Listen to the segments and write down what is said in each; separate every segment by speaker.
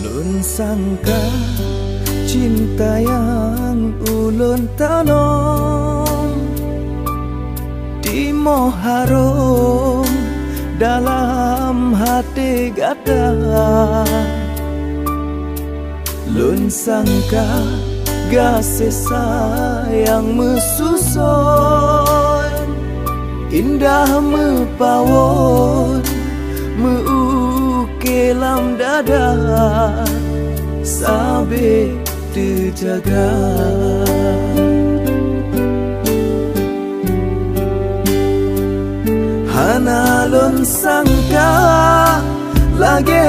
Speaker 1: Ulun sangka cinta yang ulun tanam di moharom dalam hati gata. Lun sangka kasih sayang mesusun indah mepawon meukelam dada sabe terjaga. Hana lun sangka lagi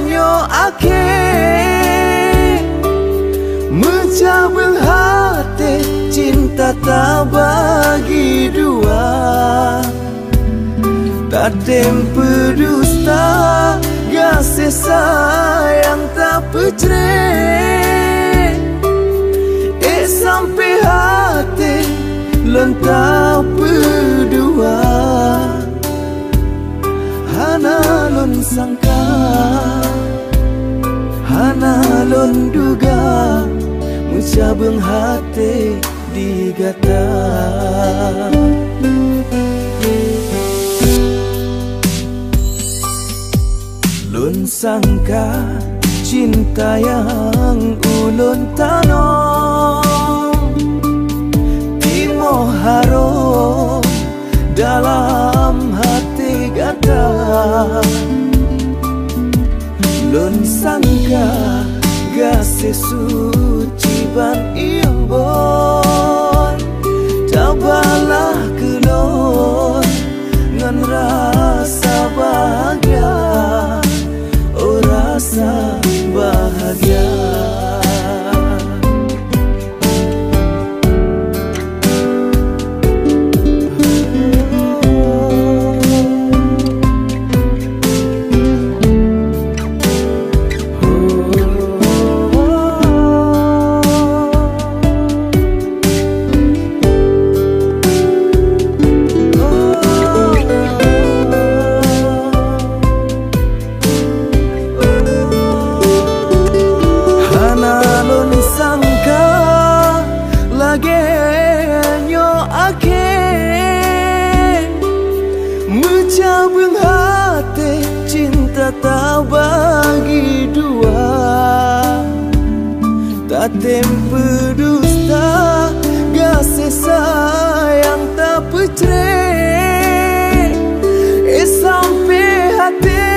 Speaker 1: nyo ake mencabung hati cinta tak bagi dua. Tak tempe dusta kasih sayang tak pecre sampai hati lentah berdua. Hana lun sangka, hana lun duga mencabung hati digata. Lun sangka cinta yang ulun tanam di moharom dalam hati gata. Lun sangka kasih suci ban iambon tabalah kelon ngan rasa bahagia. Oh rasa bahagia. Mencabung hati cinta tak bagi dua. Tak tempe dusta kasih sayang tak pecre sampai hati.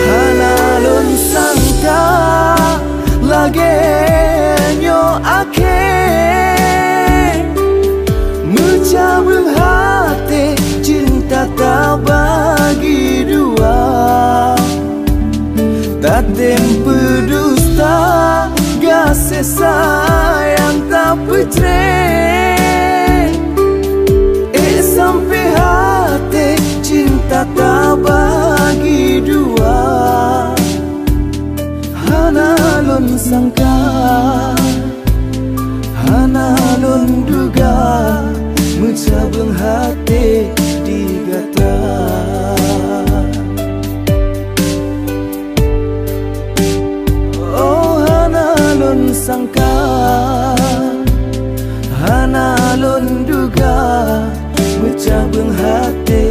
Speaker 1: Hana lun sangka lagi nyo ake mencabung hati cinta tak bagi dua. Tak tempe dusta kasih sayang tak pecre sampai hati cinta tak bagi dua. Hana lun sangka, hana lun duga mencabung hati digata. Oh hana lun sangka, hana lun duga mencabung hati